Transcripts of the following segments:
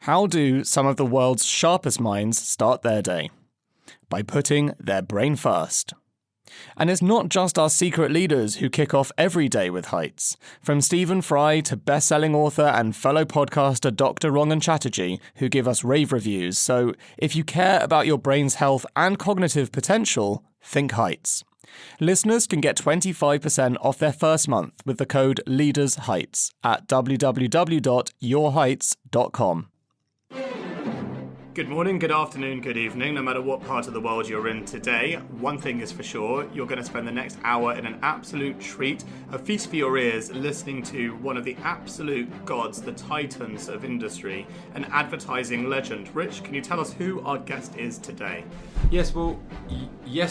How do some of the world's sharpest minds start their day? By putting their brain first. And it's not just our secret leaders who kick off every day with heights. From Stephen Fry to best-selling author and fellow podcaster Dr. Rangan Chatterjee, who give us rave reviews. So if you care about your brain's health and cognitive potential, think heights. Listeners can get 25% off their first month with the code LEADERSHEIGHTS at www.yourheights.com. Good morning, good afternoon, good evening, no matter what part of the world you're in today. One thing is for sure, you're going to spend the next hour in an absolute treat, a feast for your ears, listening to one of the absolute gods, the titans of industry, an advertising legend. Rich, can you tell us who our guest is today? Yes, well,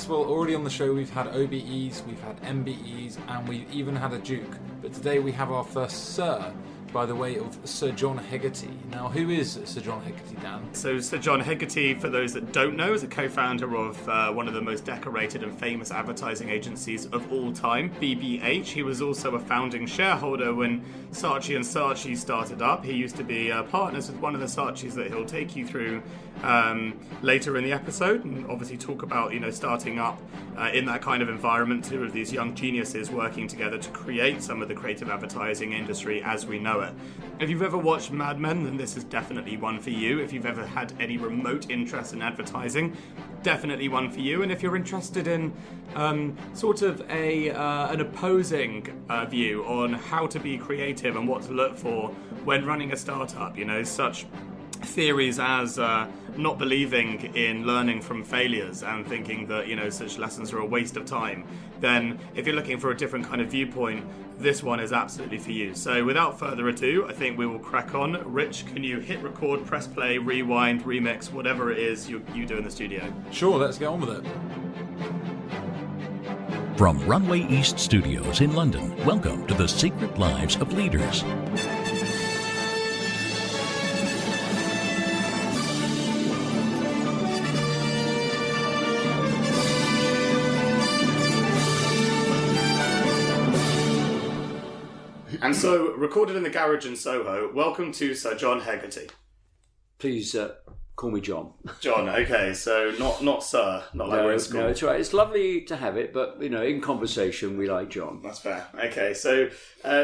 already on the show we've had OBEs, we've had MBEs, and we've even had a Duke. But today we have our first Sir, by the way of Sir John Hegarty. Now, who is Sir John Hegarty, Dan? So Sir John Hegarty, for those that don't know, is a co-founder of one of the most decorated and famous advertising agencies of all time, BBH. He was also a founding shareholder when Saatchi & Saatchi started up. He used to be partners with one of the Saatchis that he'll take you through later in the episode, and obviously talk about, starting up in that kind of environment, two of these young geniuses working together to create some of the creative advertising industry as we know it. If you've ever watched Mad Men, then this is definitely one for you. If you've ever had any remote interest in advertising, definitely one for you. And if you're interested in sort of an opposing view on how to be creative and what to look for when running a startup, such theories as not believing in learning from failures and thinking that such lessons are a waste of time, then if you're looking for a different kind of viewpoint, this one is absolutely for you. So without further ado, I think we will crack on. Rich, can you hit record, press play, rewind, remix, whatever it is you do in the studio? Sure, let's get on with it. From Runway East Studios in London, welcome to The Secret Lives of Leaders. And so, recorded in the garage in Soho, welcome to Sir John Hegarty. Please call me John. John, okay, so not Sir, not like we're in school. No, it's right. It's lovely to have it, but, in conversation, we like John. That's fair. Okay, so,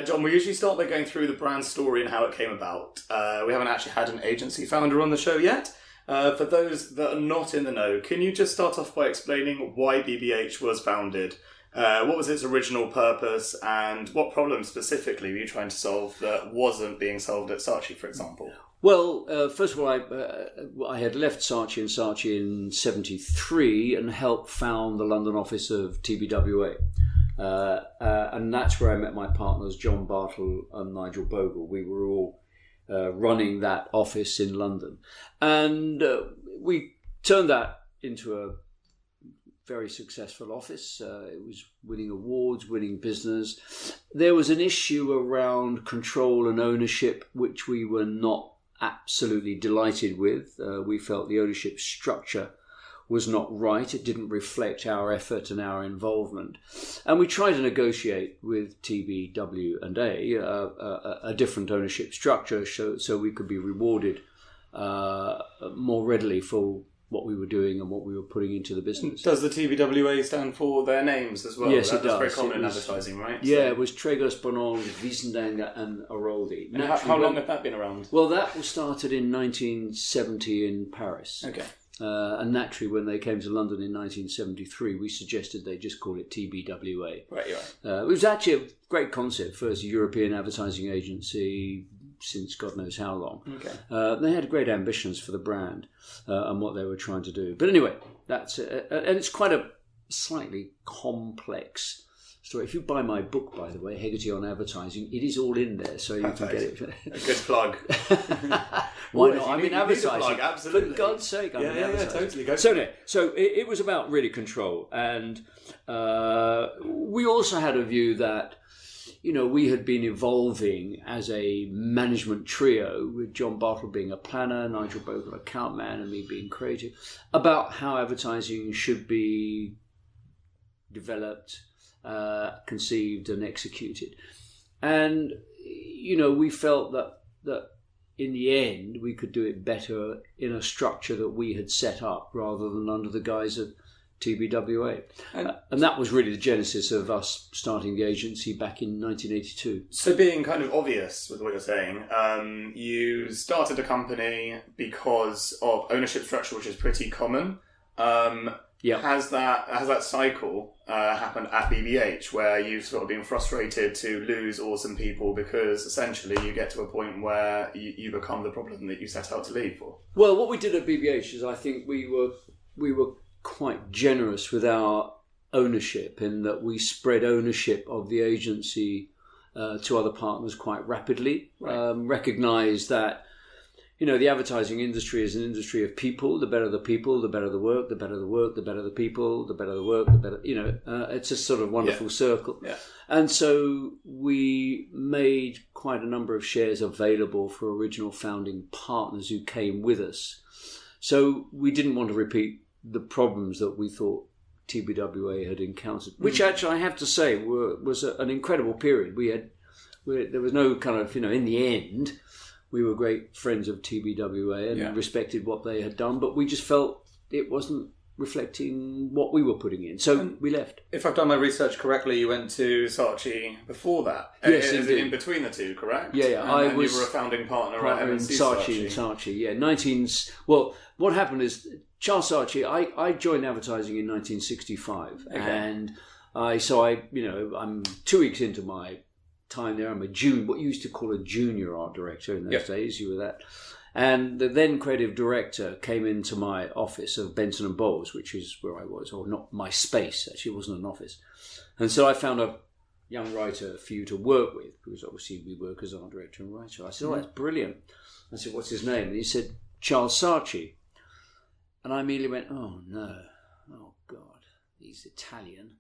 John, we usually start by going through the brand story and how it came about. We haven't actually had an agency founder on the show yet. For those that are not in the know, can you just start off by explaining why BBH was founded? What was its original purpose, and what problem specifically were you trying to solve that wasn't being solved at Saatchi, for example? Well, first of all, I had left Saatchi & Saatchi in 1973 and helped found the London office of TBWA. And that's where I met my partners, John Bartle and Nigel Bogle. We were all running that office in London. And we turned that into a very successful office. It was winning awards, winning business. There was an issue around control and ownership, which we were not absolutely delighted with. We felt the ownership structure was not right. It didn't reflect our effort and our involvement. And we tried to negotiate with TBW&A a different ownership structure so we could be rewarded more readily for what we were doing and what we were putting into the business. Does the TBWA stand for their names as well? Yes, it does. That's very common in advertising, right? Yeah, it was Tregos, Bonal, Wiesendanger and Aroldi. And how long had that been around? Well, that was started in 1970 in Paris. Okay. And naturally, when they came to London in 1973, we suggested they just call it TBWA. Right, you're right. It was actually a great concept. First European advertising agency since God knows how long. Okay. They had great ambitions for the brand and what they were trying to do. But anyway, that's and it's quite a slightly complex story. If you buy my book, by the way, Hegarty on Advertising, it is all in there, so you can get it. A good plug. Why not? I'm in advertising. Plug, absolutely. For God's sake, I'm in advertising. Totally. Go So it was about really control, and we also had a view that we had been evolving as a management trio, with John Bartle being a planner, Nigel Bogle account man, and me being creative, about how advertising should be developed, conceived and executed. And, we felt that in the end, we could do it better in a structure that we had set up rather than under the guise of TBWA. And that was really the genesis of us starting the agency back in 1982. So being kind of obvious with what you're saying, you started a company because of ownership structure, which is pretty common. Has that cycle happened at BBH, where you've sort of been frustrated to lose awesome people because essentially you get to a point where you become the problem that you set out to lead for? Well, what we did at BBH is I think we were quite generous with our ownership in that we spread ownership of the agency to other partners quite rapidly. Right. Recognised that, you know, the advertising industry is an industry of people. The better the people, the better the work. The better the work, the better the people. The better the work, the better. You know, it's a sort of wonderful circle. Yeah. And so we made quite a number of shares available for original founding partners who came with us. So we didn't want to repeat the problems that we thought TBWA had encountered, which actually I have to say was an incredible period. There was no kind of, you know, in the end, we were great friends of TBWA and respected what they had done, but we just felt it wasn't reflecting what we were putting in. So we left. If I've done my research correctly, you went to Saatchi before that. Yes, is it in between the two, correct? Yeah. And you were a founding partner at M&C Saatchi. Yeah, Well, what happened is Charles Saatchi. I joined advertising in 1965, and I'm 2 weeks into my time there. I'm what you used to call a junior art director in those days. You were that. And the then creative director came into my office of Benson and Bowles, which is where I was, or not my space, actually, it wasn't an office. And so I found a young writer for you to work with, because obviously we work as art director and writer. I said, oh, that's brilliant. I said, what's his name? And he said, Charles Saatchi. And I immediately went, oh no, oh God, he's Italian,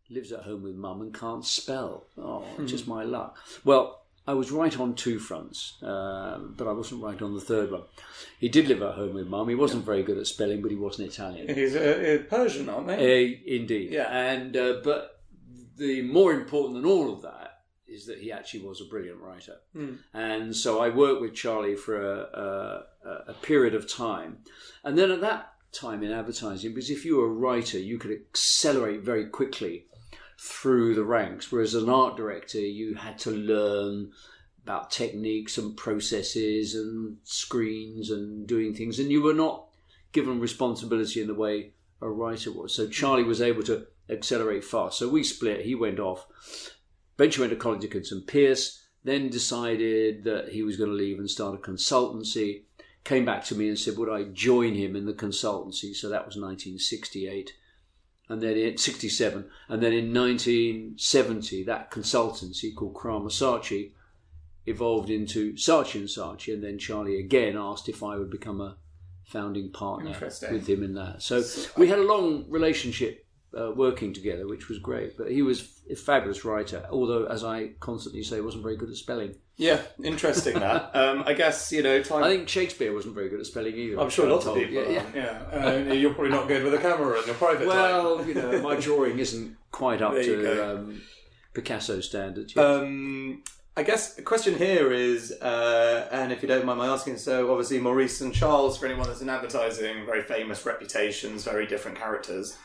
lives at home with mum and can't spell. Oh, just my luck. Well, I was right on two fronts, but I wasn't right on the third one. He did live at home with mum. He wasn't very good at spelling, but he wasn't Italian. He's Persian, aren't they? Indeed. Yeah. And but the more important than all of that is that he actually was a brilliant writer. And so I worked with Charlie for a period of time. And then at that time in advertising, because if you were a writer, you could accelerate very quickly through the ranks, whereas as an art director you had to learn about techniques and processes and screens and doing things, and you were not given responsibility in the way a writer was. So Charlie was able to accelerate fast. So we split. He went off. Eventually went to College of St. Pierce, then decided that he was going to leave and start a consultancy. Came back to me and said, would I join him in the consultancy? So that was 1968. And then in 67, and then in 1970, that consultancy called Kramer Saatchi evolved into Saatchi and Saatchi, and then Charlie again asked if I would become a founding partner with him in that. So we had a long relationship working together, which was great. But he was a fabulous writer, although, as I constantly say, wasn't very good at spelling. Yeah, interesting that. I guess, you know... I think Shakespeare wasn't very good at spelling either. I'm sure lots of people are. Yeah. You're probably not good with a camera in your private time. Well, you know, my drawing isn't quite up to Picasso standards. Yes. I guess the question here is, and if you don't mind my asking, so obviously Maurice and Charles, for anyone that's in advertising, very famous reputations, very different characters.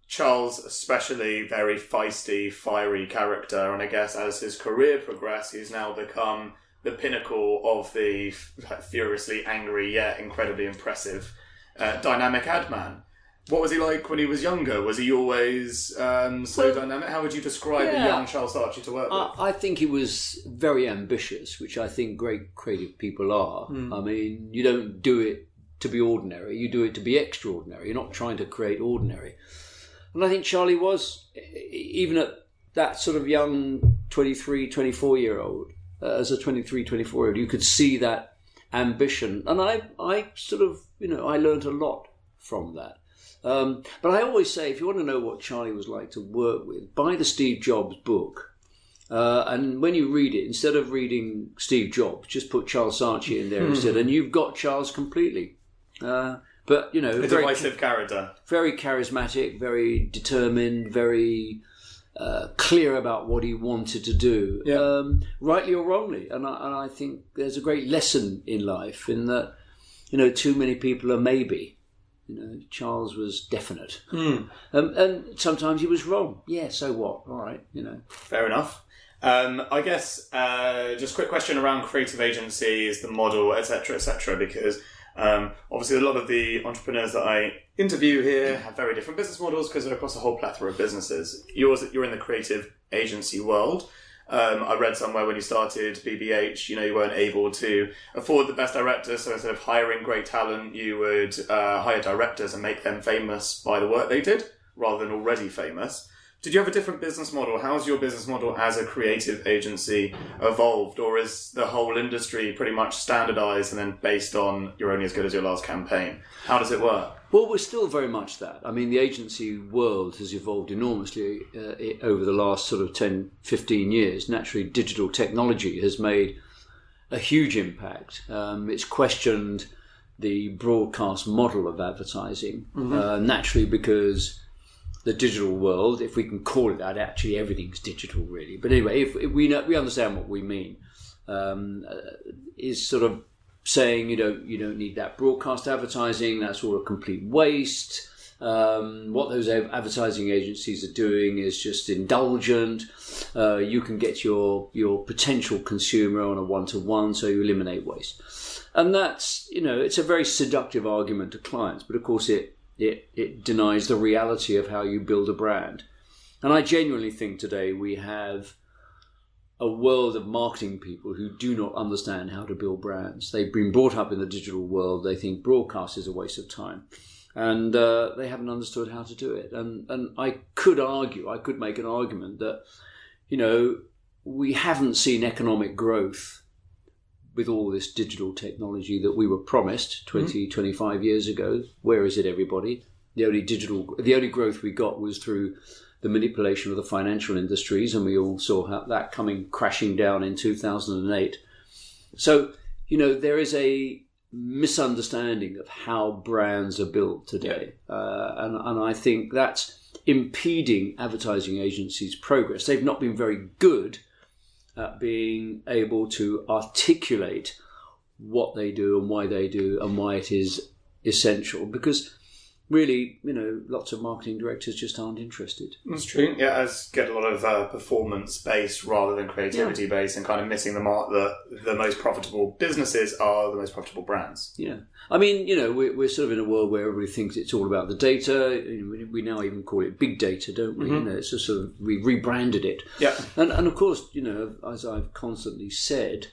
Charles, especially, very feisty, fiery character, and I guess as his career progressed, he's now become the pinnacle of the furiously angry yet incredibly impressive dynamic ad man. What was he like when he was younger? Was he always so dynamic? How would you describe the young Charles Saatchi to work with? I think he was very ambitious, which I think great creative people are. I mean, you don't do it to be ordinary, you do it to be extraordinary. You're not trying to create ordinary. And I think Charlie was, even at that sort of young 23, 24-year-old, as a 23, 24-year-old, you could see that ambition. And I sort of, you know, I learned a lot from that. But I always say, if you want to know what Charlie was like to work with, buy the Steve Jobs book. And when you read it, instead of reading Steve Jobs, just put Charles Saatchi in there instead, and you've got Charles completely. But, you know... A divisive character. Very charismatic, very determined, very clear about what he wanted to do, rightly or wrongly. And I think there's a great lesson in life in that, too many people are maybe. Charles was definite. And sometimes he was wrong. Yeah, so what? All right, Fair enough. I guess just a quick question around creative agencies, the model, etc., because obviously a lot of the entrepreneurs that I interview here have very different business models because they're across a whole plethora of businesses. You're in the creative agency world. I read somewhere when you started BBH, you weren't able to afford the best directors, so instead of hiring great talent, you would hire directors and make them famous by the work they did, rather than already famous. Did you have a different business model? How's your business model as a creative agency evolved? Or is the whole industry pretty much standardised and then based on you're only as good as your last campaign? How does it work? Well, we're still very much that. I mean, the agency world has evolved enormously over the last sort of 10, 15 years. Naturally, digital technology has made a huge impact. It's questioned the broadcast model of advertising, naturally because the digital world, if we can call it that, actually everything's digital really. But anyway, if we understand what we mean, is sort of saying you don't need that broadcast advertising. That's all a complete waste. What those advertising agencies are doing is just indulgent. You can get your potential consumer on a one-to-one, so you eliminate waste. And that's it's a very seductive argument to clients, but of course it denies the reality of how you build a brand. And I genuinely think today we have a world of marketing people who do not understand how to build brands. They've been brought up in the digital world. They think broadcast is a waste of time. And they haven't understood how to do it. And I could make an argument that, we haven't seen economic growth with all this digital technology that we were promised 20, 25 years ago. Where is it, everybody? The only growth we got was through the manipulation of the financial industries, and we all saw that coming crashing down in 2008. So, there is a misunderstanding of how brands are built today. And I think that's impeding advertising agencies' progress. They've not been very good at being able to articulate what they do and why they do and why it is essential, because really, lots of marketing directors just aren't interested. That's true. Yeah, as get a lot of performance-based rather than creativity-based, and kind of missing the mark that the most profitable businesses are the most profitable brands. Yeah. I mean, we're sort of in a world where everybody thinks it's all about the data. We now even call it big data, don't we? It's just sort of, we rebranded it. Yeah. And of course, as I've constantly said,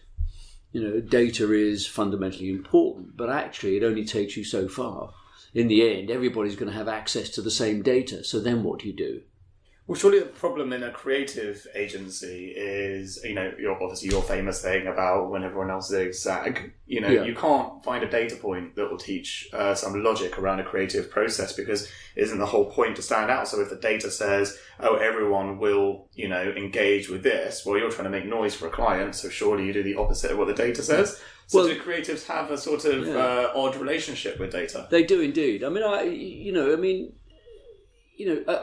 data is fundamentally important, but actually it only takes you so far. In the end, everybody's going to have access to the same data. So then what do you do? Well, surely the problem in a creative agency is, your famous thing about when everyone else zigs, zag. You can't find a data point that will teach some logic around a creative process, because isn't the whole point to stand out? So if the data says, everyone will, engage with this, well, you're trying to make noise for a client, so surely you do the opposite of what the data says. So do creatives have a sort of odd relationship with data? They do indeed. I mean, I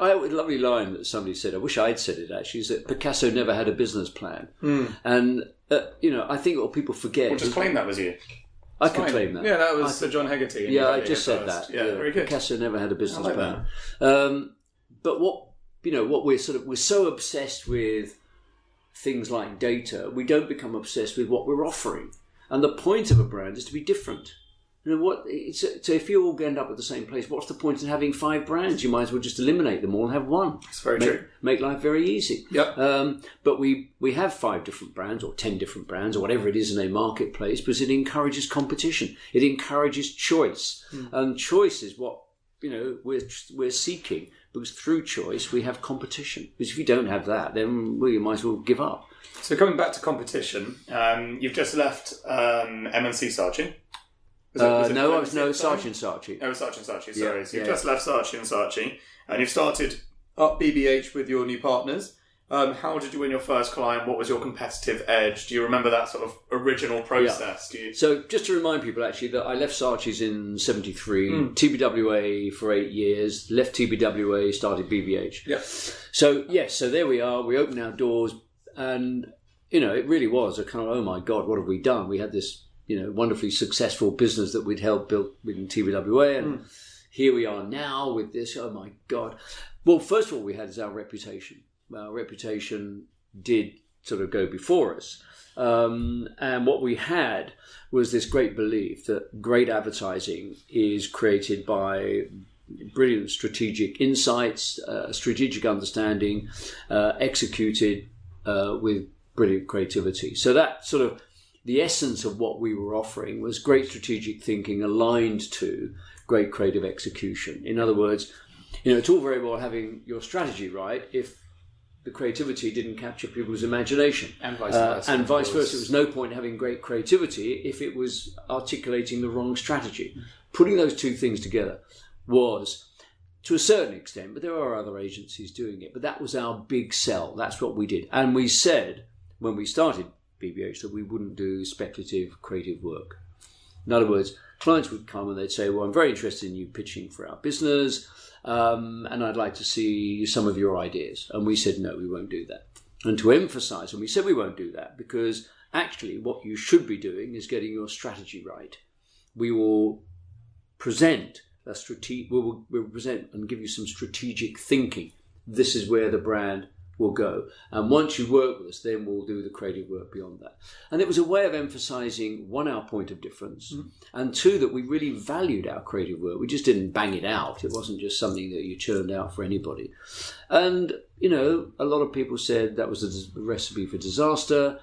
had a lovely line that somebody said, I wish I'd said it actually, is that Picasso never had a business plan. And, I think what people forget... Well, just claim that was you. I could claim that. Yeah, that was Sir John Hegarty. Yeah, I just said that. Yeah, very good. Picasso never had a business plan. But what we're so obsessed with things like data, we don't become obsessed with what we're offering. And the point of a brand is to be different. So if you all end up at the same place, what's the point in having 5 brands? You might as well just eliminate them all and have one. It's very true. Make life very easy. Yep. But we have 5 different brands or 10 different brands or whatever it is in a marketplace, because it encourages competition. It encourages choice. And choice is what we're seeking, because through choice we have competition. Because if you don't have that, then you might as well give up. So coming back to competition, you've just left M&C Saatchi. No, Saatchi & Saatchi. Oh, Saatchi & Saatchi, sorry. Yeah, so you've just left Saatchi & Saatchi, and you've started up BBH with your new partners. How did you win your first client? What was your competitive edge? Do you remember that sort of original process? Yeah. So just to remind people, actually, that I left Saatchi's in 73, TBWA for 8 years, left TBWA, started BBH. Yeah. So, yes, so there we are. We opened our doors and, it really was a kind of, oh my God, what have we done? We had this, wonderfully successful business that we'd helped build within TBWA and here we are now with this, oh my God. Well, first of all, we had is our reputation. Our reputation did sort of go before us. And what we had was this great belief that great advertising is created by brilliant strategic insights, strategic understanding, executed with brilliant creativity. So that sort of the essence of what we were offering was great strategic thinking aligned to great creative execution. In other words, it's all very well having your strategy right if the creativity didn't capture people's imagination. And vice versa. And vice versa. There was no point in having great creativity if it was articulating the wrong strategy. Putting those two things together was, to a certain extent, but there are other agencies doing it, but that was our big sell. That's what we did. And we said, when we started BBH, that we wouldn't do speculative creative work. In other words, clients would come and they'd say, well, I'm very interested in you pitching for our business, and I'd like to see some of your ideas. And we said, no, we won't do that. And to emphasize, and we said we won't do that because actually what you should be doing is getting your strategy right. We will present we'll present and give you some strategic thinking. This is where the brand will go. And once you work with us, then we'll do the creative work beyond that. And it was a way of emphasizing, one, our point of difference, and two, that we really valued our creative work. We just didn't bang it out. It wasn't just something that you churned out for anybody. And, a lot of people said that was a recipe for disaster.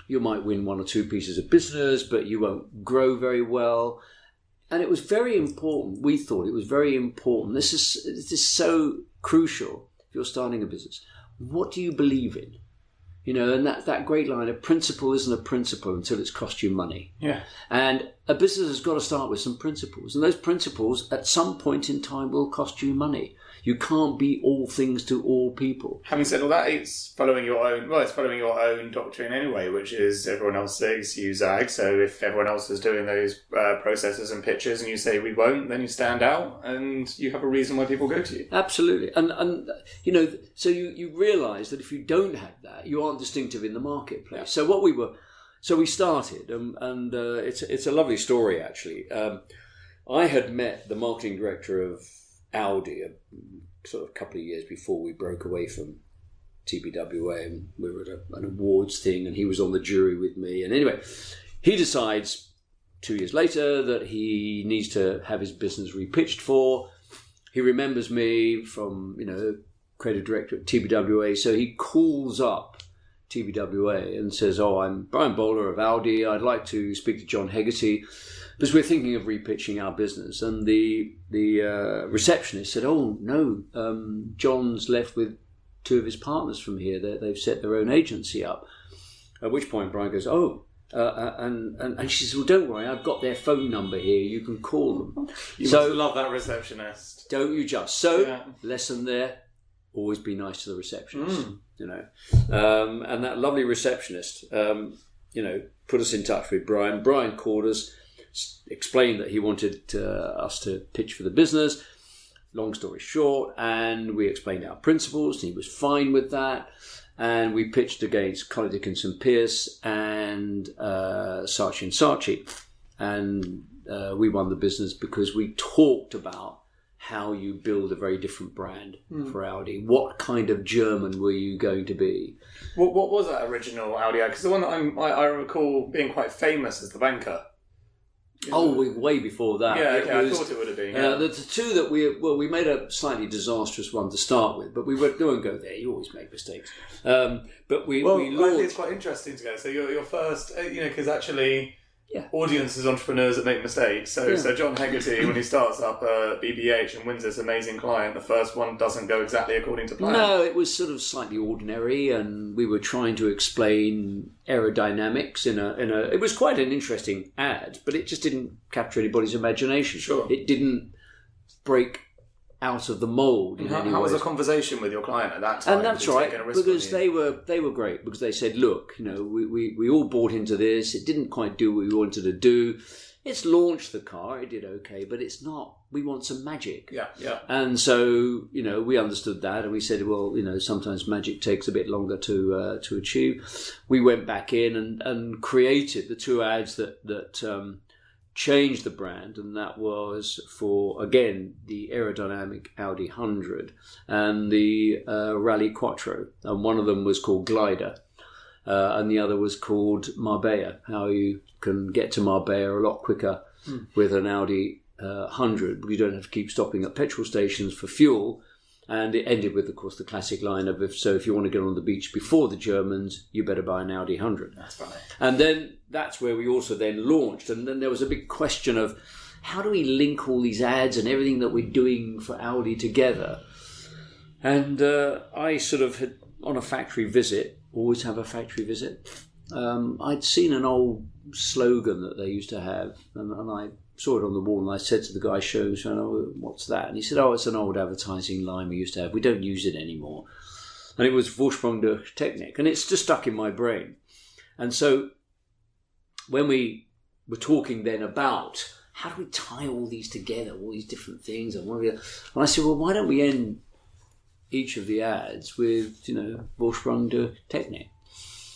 You might win one or two pieces of business, but you won't grow very well. And it was very important. We thought it was very important. This is so crucial if you're starting a business. What do you believe in? And that great line, a principle isn't a principle until it's cost you money. Yeah. And a business has got to start with some principles. And those principles at some point in time will cost you money. You can't be all things to all people. Having said all that, it's following your own doctrine anyway, which is everyone else says you zag. So if everyone else is doing those processes and pitches and you say we won't, then you stand out and you have a reason why people go to you. Absolutely. And so you realise that if you don't have that, you aren't distinctive in the marketplace. Yeah. So we started, and it's a lovely story actually. I had met the marketing director of Audi a couple of years before we broke away from TBWA, and we were at an awards thing and he was on the jury with me. And anyway, he decides 2 years later that he needs to have his business repitched for. He remembers me from, creative director at TBWA. So he calls up TBWA and says, I'm Brian Bowler of Audi. I'd like to speak to John Hegarty because we're thinking of repitching our business. And the receptionist said, oh, no, John's left with two of his partners from here. They've set their own agency up. At which point Brian goes, and she says, well, don't worry, I've got their phone number here. You can call them. You must love that receptionist. Don't you just? So, lesson there, always be nice to the receptionist. And that lovely receptionist, put us in touch with Brian. Brian called us, explained that he wanted us to pitch for the business. Long story short, and we explained our principles, and he was fine with that. And we pitched against Colin Dickinson Pierce and Saatchi & and we won the business because we talked about how you build a very different brand for Audi. What kind of German were you going to be? What was that original Audi? Because the one that I recall being quite famous as the banker. Way before that. Yeah, I thought it would have been. The two that we made a slightly disastrous one to start with, but we don't go there. You always make mistakes. But we launched. I think it's quite interesting to go. So your first, because actually. Yeah. Audiences, entrepreneurs that make mistakes. So John Hegarty, when he starts up BBH and wins this amazing client, the first one doesn't go exactly according to plan. No, it was sort of slightly ordinary, and we were trying to explain aerodynamics in a. It was quite an interesting ad, but it just didn't capture anybody's imagination. Sure. It didn't break out of the mould in any How was way. the conversation with your client at that time? And that's right, because they were great, because they said, look, we all bought into this. It didn't quite do what we wanted to do. It's launched the car. It did okay, but it's not. We want some magic. Yeah. And so, we understood that, and we said, well, sometimes magic takes a bit longer to achieve. We went back in and created the two ads that changed the brand, and that was for, again, the aerodynamic Audi 100 and the Rally Quattro. And one of them was called Glider, and the other was called Marbella, how you can get to Marbella a lot quicker with an Audi 100, because you don't have to keep stopping at petrol stations for fuel. And it ended with, of course, the classic line of, if you want to get on the beach before the Germans, you better buy an Audi 100. That's funny. And then that's where we also then launched. And then there was a big question of, how do we link all these ads and everything that we're doing for Audi together? And I sort of had, on a factory visit, always have a factory visit, I'd seen an old slogan that they used to have, and I saw it on the wall, and I said to the guy showing, what's that? And he said, it's an old advertising line we used to have. We don't use it anymore. And it was Vorsprung Durch Technik, and it's just stuck in my brain. And so when we were talking then about how do we tie all these together, all these different things, and I said, well, why don't we end each of the ads with, Vorsprung Durch Technik?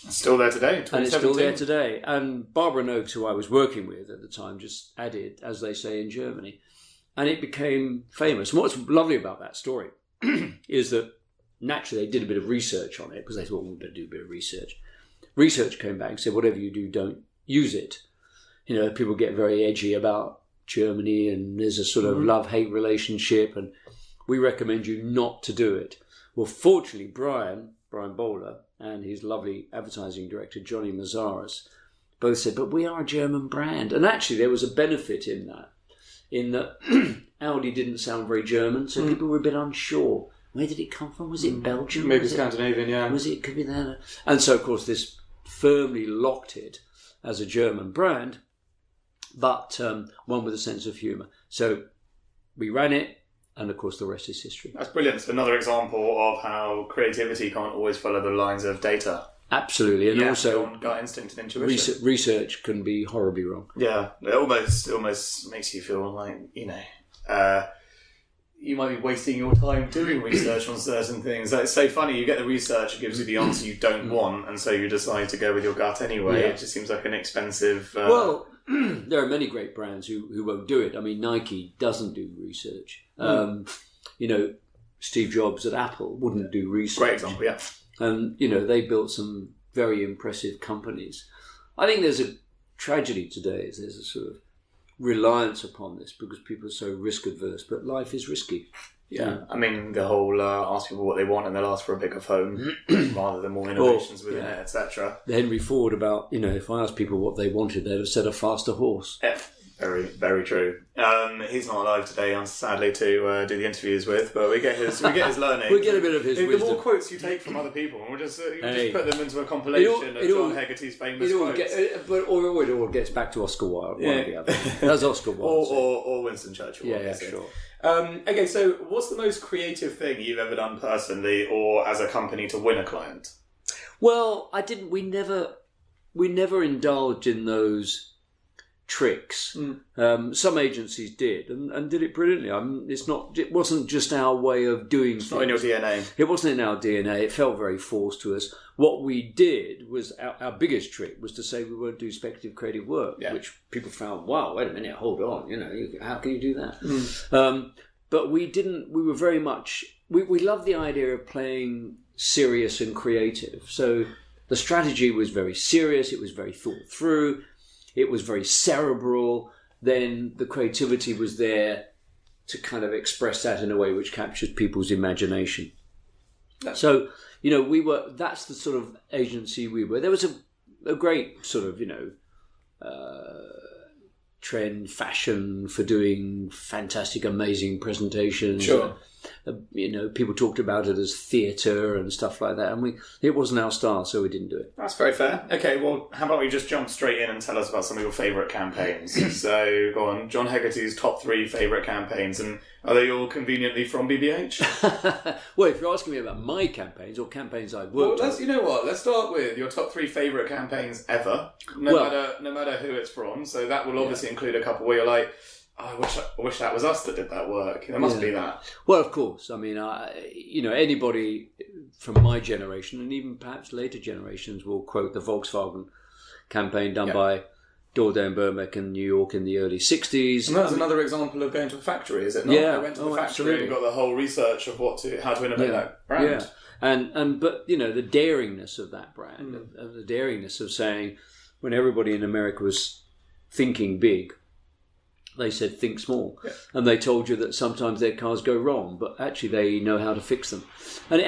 It's still there today, 2017. And it's still there today. And Barbara Noakes, who I was working with at the time, just added, as they say in Germany. And it became famous. And what's lovely about that story is that naturally they did a bit of research on it, because they thought, we better do a bit of research. Research came back and said, whatever you do, don't use it. People get very edgy about Germany, and there's a sort of love-hate relationship, and we recommend you not to do it. Well, fortunately, Brian Bowler, and his lovely advertising director, Johnnie Walker, both said, but we are a German brand. And actually there was a benefit in that Audi didn't sound very German, so people were a bit unsure. Where did it come from? Was it Belgium? Maybe Scandinavian, yeah. Could be there. And so, of course, this firmly locked it as a German brand, but one with a sense of humour. So we ran it, and of course the rest is history. That's brilliant. It's another example of how creativity can't always follow the lines of data. Absolutely, and also gut instinct and intuition. Research can be horribly wrong. Yeah, it almost makes you feel like, you might be wasting your time doing research on certain things. It's so funny, you get the research, it gives you the answer you don't want, and so you decide to go with your gut anyway. Yeah. It just seems like an expensive... Well, there are many great brands who won't do it. I mean, Nike doesn't do research. Steve Jobs at Apple wouldn't do research. Great example, yeah. And, they built some very impressive companies. I think there's a tragedy today, is there's a sort of reliance upon this because people are so risk adverse, but life is risky. Yeah, I mean, the whole ask people what they want and they'll ask for a bigger phone rather than more innovations within it, etc. Henry Ford about, if I asked people what they wanted, they'd have said a faster horse. Yeah, very, very true. He's not alive today, sadly, to do the interviews with, but we get his learning. We get a bit of his wisdom. The more quotes you take from other people, we'll just put them into a compilation of John Hegarty's famous quotes. It all gets back to Oscar Wilde. That's Oscar Wilde. or Winston Churchill. Yeah, sure. Okay, so what's the most creative thing you've ever done personally or as a company to win a client? Well, We never indulged in those tricks. Some agencies did and did it brilliantly. It wasn't just our way of doing things. Not in your DNA. It wasn't in our DNA. It felt very forced to us. What we did was our biggest trick was to say we won't do speculative creative work, which people found, wow, wait a minute, hold on, how can you do that? But we didn't. We were very much. We loved the idea of playing serious and creative. So the strategy was very serious. It was very thought through. It was very cerebral. Then the creativity was there to kind of express that in a way which captures people's imagination. So, that's the sort of agency we were. There was a great sort of, trend, fashion for doing fantastic, amazing presentations. Sure. people talked about it as theatre and stuff like that, and it wasn't our style, so we didn't do it. That's very fair. Okay, well, how about we just jump straight in and tell us about some of your favourite campaigns? So, go on, John Hegarty's top 3 favourite campaigns, and are they all conveniently from BBH? Well, if you're asking me about my campaigns or campaigns I've worked on... You know what, let's start with your top 3 favourite campaigns ever, no matter who it's from, so that will obviously include a couple where you're like, I wish that was us that did that work. There must be that. Well, of course. I mean, anybody from my generation and even perhaps later generations will quote the Volkswagen campaign done by Dorday and Burmack in New York in the early 60s. And that's another example of going to a factory, is it not? Yeah. They went to the factory and got the whole research of how to innovate that brand. Yeah. But the daringness of that brand, the daringness of saying, when everybody in America was thinking big, they said think small, and they told you that sometimes their cars go wrong, but actually they know how to fix them. And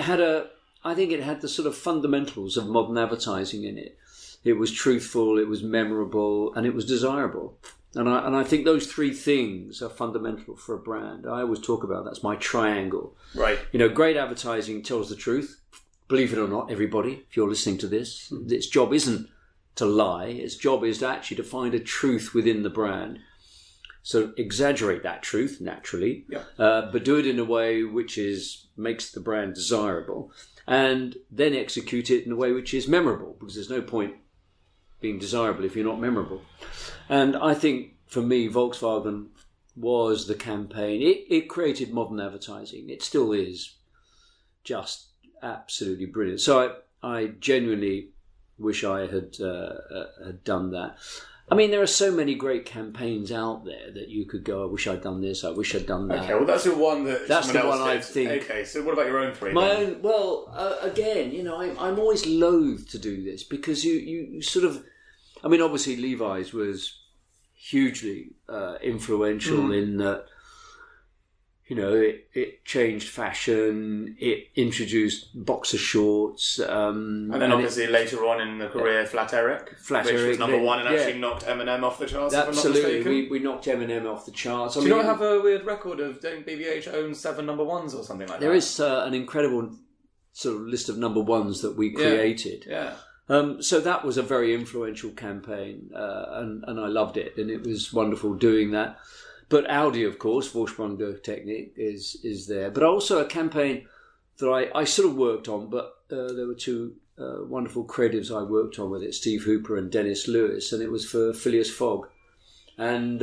I think it had the sort of fundamentals of modern advertising in it. It was truthful, it was memorable, and it was desirable. And I think those 3 things are fundamental for a brand. I always talk about that's my triangle. Right. Great advertising tells the truth. Believe it or not, everybody, if you're listening to this, its job isn't to lie. Its job is actually to find a truth within the brand. So exaggerate that truth, naturally, but do it in a way which makes the brand desirable, and then execute it in a way which is memorable, because there's no point being desirable if you're not memorable. And I think, for me, Volkswagen was the campaign. It created modern advertising. It still is just absolutely brilliant. So I genuinely wish I had done that. I mean, there are so many great campaigns out there that you could go, I wish I'd done this, I wish I'd done that. Okay, well, that's the one that that's the one I did. think. Okay, so what about your own 3? My own, well, again, I'm always loath to do this because you sort of, I mean, obviously Levi's was hugely influential in that, it changed fashion, it introduced boxer shorts. And then obviously later on in the career, Flat Eric, which was number 1 and actually knocked Eminem off the charts, Absolutely, if I'm not mistaken. we knocked Eminem off the charts. Do you not have a weird record of BBH owns 7 number 1s or something like that? There is an incredible sort of list of number 1s that we created. Yeah. So that was a very influential campaign, and I loved it, and it was wonderful doing that. But Audi, of course, Vorsprung Durch Technik is there. But also a campaign that I sort of worked on, but there were 2 wonderful creatives I worked on with it, Steve Hooper and Dennis Lewis, and it was for Phileas Fogg. And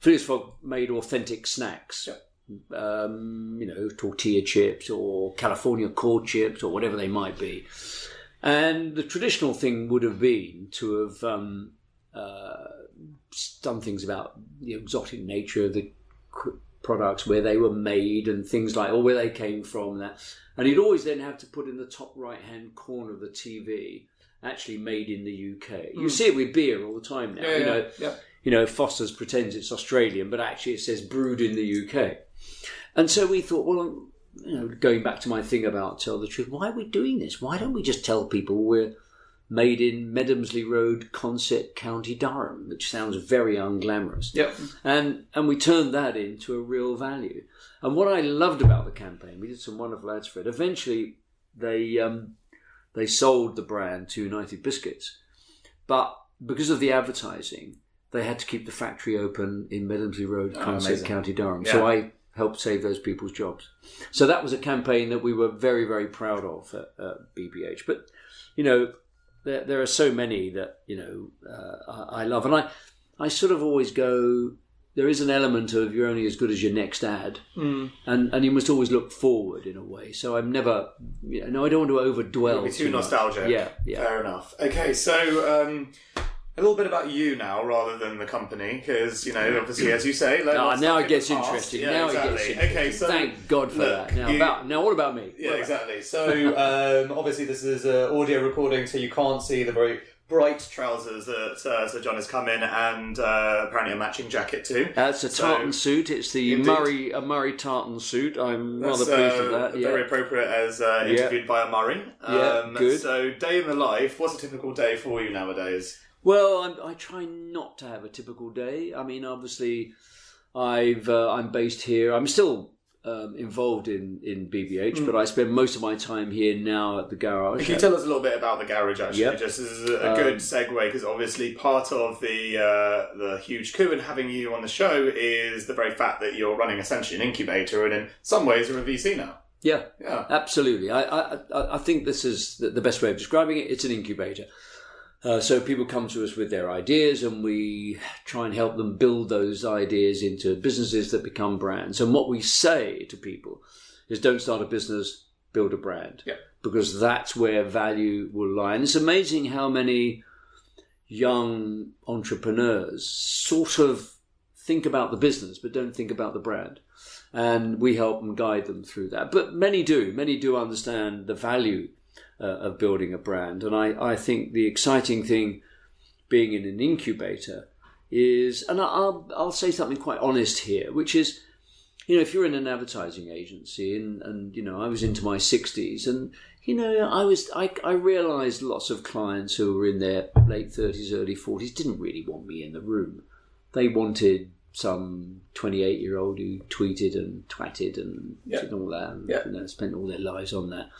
Phileas Fogg made authentic snacks, tortilla chips or California cord chips or whatever they might be. And the traditional thing would have been to have done things about the exotic nature of the products, where they were made and things like, or where they came from. And you'd always then have to put in the top right-hand corner of the TV, actually made in the UK. You see it with beer all the time now. Foster's pretends it's Australian, but actually it says brewed in the UK. And so we thought, well, going back to my thing about tell the truth, why are we doing this? Why don't we just tell people we're made in Medhemsley Road, Consett, County Durham, which sounds very unglamorous. Yep. And we turned that into a real value. And what I loved about the campaign, we did some wonderful ads for it. Eventually, they sold the brand to United Biscuits, but because of the advertising, they had to keep the factory open in Medhemsley Road, Consett, County Durham. Yeah. So I helped save those people's jobs. So that was a campaign that we were very, very proud of at BBH. But there are so many that I love, and I sort of always go, there is an element of you're only as good as your next ad, and you must always look forward in a way. So I'm never, I don't want to overdwell. Be too nostalgic. Yeah. Fair enough. Okay, so a little bit about you now, rather than the company, because obviously, as you say, now it gets interesting. Yeah, now exactly. It gets interesting. Okay, so thank God for that. Now, what about me? Yeah, exactly. So obviously, this is an audio recording, so you can't see the very bright trousers that Sir John has come in, and apparently a matching jacket too. That's a tartan suit. It's the Murray tartan suit. I'm rather pleased with that. Very appropriate as interviewed by a Murray. Good. So, day in the life. What's a typical day for you nowadays? Well, I try not to have a typical day. I mean, obviously, I'm based here. I'm still involved in BBH, but I spend most of my time here now at the garage. Can you tell us a little bit about the garage, actually? Yep. Just as a good segue, because obviously part of the huge coup in having you on the show is the very fact that you're running essentially an incubator, and in some ways you're a VC now. Yeah, Yeah. absolutely. I think this is the best way of describing it. It's an incubator. So people come to us with their ideas, and we try and help them build those ideas into businesses that become brands. And what we say to people is, don't start a business, build a brand. Yeah. Because that's where value will lie. And it's amazing how many young entrepreneurs sort of think about the business but don't think about the brand. And we help them, guide them through that. But many do understand the value of building a brand. And I think the exciting thing being in an incubator is, and I'll say something quite honest here, which is, if you're in an advertising agency and I was into my 60s, and I realized lots of clients who were in their late 30s, early 40s didn't really want me in the room. They wanted some 28-year-old who tweeted and twatted and did all that, and spent all their lives on that.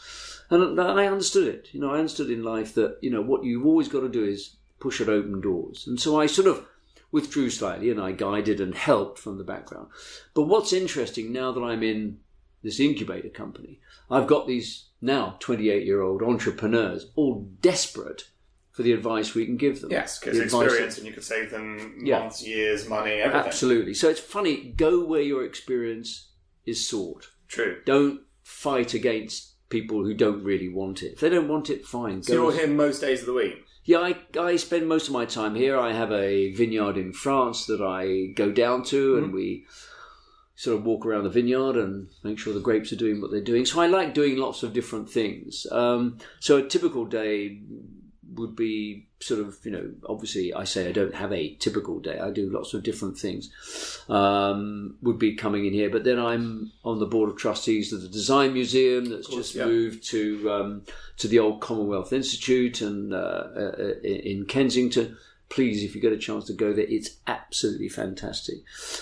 And I understood it. I understood in life that, what you've always got to do is push at open doors. And so I sort of withdrew slightly, and I guided and helped from the background. But what's interesting, now that I'm in this incubator company, I've got these now 28-year-old entrepreneurs all desperate for the advice we can give them. Yes, because experience, and you could save them months, years, money, everything. Absolutely. So it's funny, go where your experience is sought. True. Don't fight against people who don't really want it. If they don't want it, fine. So you're here most days of the week? Yeah, I spend most of my time here. I have a vineyard in France that I go down to, and we sort of walk around the vineyard and make sure the grapes are doing what they're doing. So I like doing lots of different things. So a typical day would be sort of, obviously I say I don't have a typical day. I do lots of different things. Would be coming in here. But then I'm on the board of trustees of the Design Museum that's just moved to the old Commonwealth Institute and in Kensington. Please, if you get a chance to go there, it's absolutely fantastic.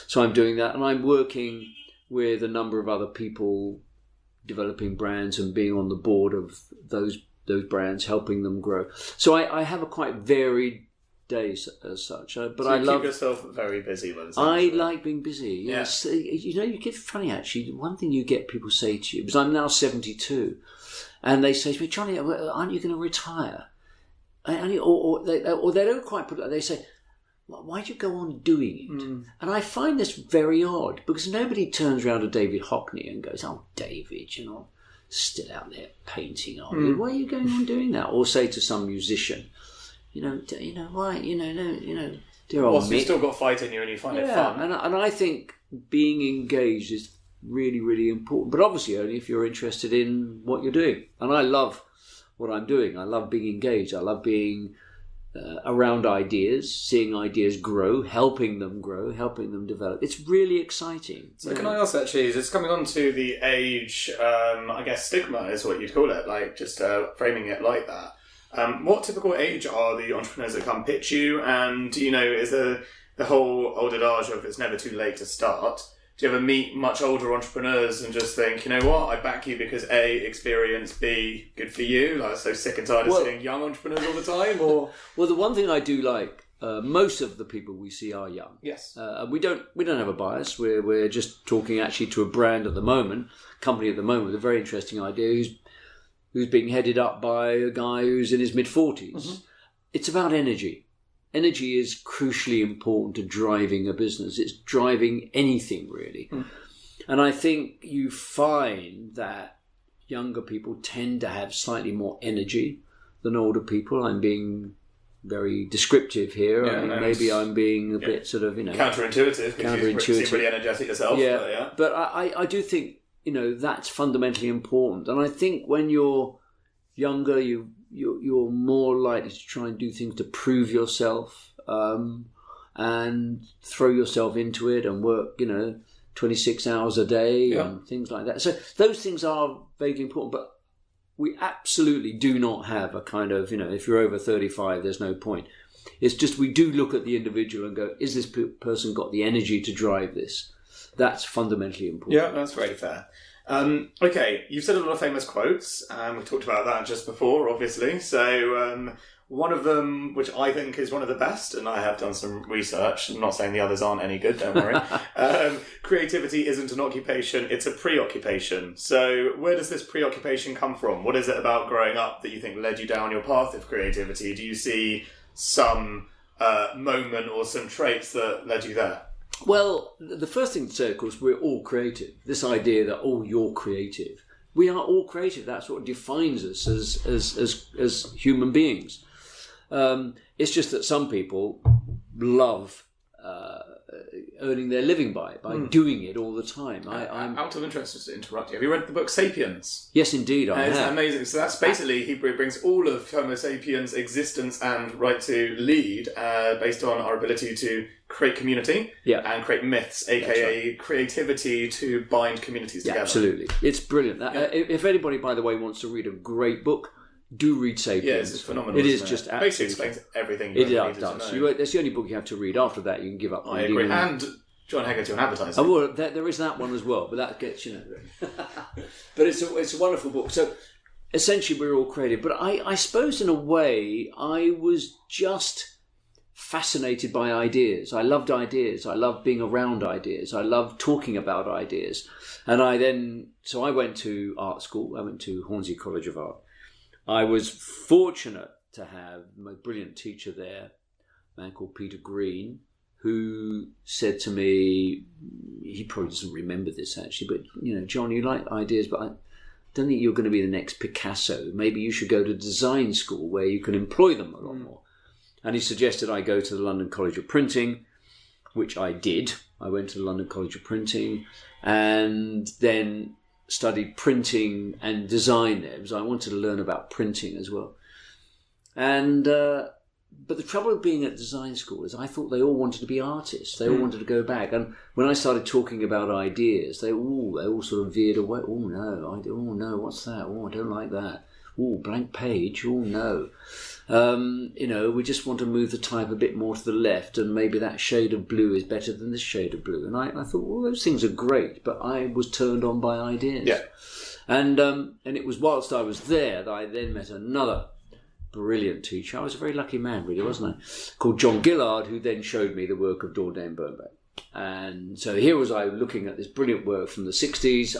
So I'm doing that, and I'm working with a number of other people developing brands and being on the board of those brands, helping them grow. So I have a quite varied day as such. But so I love keep yourself very busy. I like being busy. Yeah. Yes. You get funny actually. One thing you get people say to you, because I'm now 72, and they say to me, Johnny, aren't you going to retire? Or they don't quite put it. They say, why'd you go on doing it? And I find this very odd, because nobody turns around to David Hockney and goes, "Oh, David, you're not still out there painting, are you? Why are you going on doing that?" Or say to some musician, why, dear old Mick. You've still got fight in you, and you find it fun. And I think being engaged is really, really important. But obviously only if you're interested in what you're doing. And I love what I'm doing. I love being engaged. I love being around ideas, seeing ideas grow, helping them grow, helping them develop. It's really exciting. So can I ask, actually, is it's coming on to the age, I guess stigma is what you'd call it, like just framing it like that. What typical age are the entrepreneurs that come pitch you? And, is the whole old adage of it's never too late to start? Do you ever meet much older entrepreneurs and just think, you know what, I back you because A, experience, B, good for you? Like, I'm so sick and tired of seeing young entrepreneurs all the time? Or well, the one thing I do like, most of the people we see are young. Yes. We don't have a bias. We're just talking actually to a brand at the moment, company at the moment with a very interesting idea who's being headed up by a guy who's in his mid-40s. It's about energy. Energy is crucially important to driving a business. It's driving anything, really. And I think you find that younger people tend to have slightly more energy than older people. I'm being very descriptive here. Yeah, maybe I'm being a bit sort of, counterintuitive, because you seem really energetic yourself. Yeah, but I do think, that's fundamentally important. And I think when you're younger, you're more likely to try and do things to prove yourself and throw yourself into it and work, 26 hours a day and things like that. So those things are vaguely important, but we absolutely do not have a kind of, if you're over 35, there's no point. It's just we do look at the individual and go, is this person got the energy to drive this? That's fundamentally important. Yeah, that's very fair. Okay, you've said a lot of famous quotes, and we talked about that just before, obviously. So one of them, which I think is one of the best, and I have done some research, I'm not saying the others aren't any good, don't worry. Creativity isn't an occupation, it's a preoccupation. So where does this preoccupation come from? What is it about growing up that you think led you down your path of creativity? Do you see some moment or some traits that led you there? Well, the first thing to say, of course, we're all creative. This idea that, you're creative. We are all creative. That's what defines us as human beings. It's just that some people love earning their living by doing it all the time. I'm out of interest, just to interrupt you. Have you read the book *Sapiens*? Yes, indeed, I have. It's amazing. So that's basically, he brings all of Homo sapiens' existence and right to lead based on our ability to create community and create myths, aka creativity to bind communities together. Absolutely. It's brilliant. If anybody, by the way, wants to read a great book, do read *Sapiens*. Yes, it's phenomenal. It is just absolutely... Basically explains everything you needed to know. That's the only book you have to read. After that, you can give up. I agree. And John Hegarty on advertising. Well, there is that one as well, but that gets, But it's a wonderful book. So, essentially, we're all creative. But I suppose, in a way, I was just fascinated by ideas. I loved ideas. I loved being around ideas. I loved talking about ideas. And I went to art school. I went to Hornsey College of Art. I was fortunate to have my brilliant teacher there, a man called Peter Green, who said to me, he probably doesn't remember this actually, but, John, you like ideas, but I don't think you're going to be the next Picasso. Maybe you should go to design school where you can employ them a lot more. And he suggested I go to the London College of Printing, which I did. I went to the London College of Printing and then studied printing and design there because I wanted to learn about printing as well. And but the trouble with being at design school is I thought they all wanted to be artists. They all wanted to go back. And when I started talking about ideas, they all sort of veered away. Oh no, what's that? Oh, I don't like that. Oh, blank page. Oh no. We just want to move the type a bit more to the left, and maybe that shade of blue is better than this shade of blue. And I thought, well, those things are great, but I was turned on by ideas. Yeah. And it was whilst I was there that I then met another brilliant teacher. I was a very lucky man, really, wasn't I? Called John Gillard, who then showed me the work of Dordain Bernbach. And so here was I looking at this brilliant work from the 60s.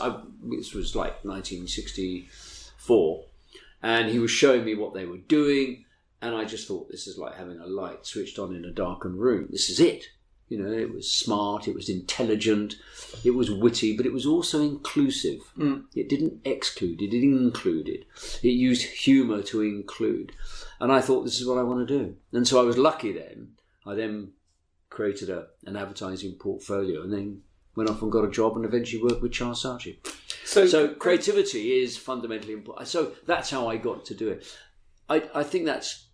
This was like 1964. And he was showing me what they were doing. And I just thought, this is like having a light switched on in a darkened room. This is it. It was smart, it was intelligent, it was witty, but it was also inclusive. It didn't exclude, it included. It used humour to include. And I thought, this is what I want to do. And so I was lucky then. I then created an advertising portfolio and then went off and got a job and eventually worked with Charles Saatchi. So creativity is fundamentally important. So that's how I got to do it. I think that's,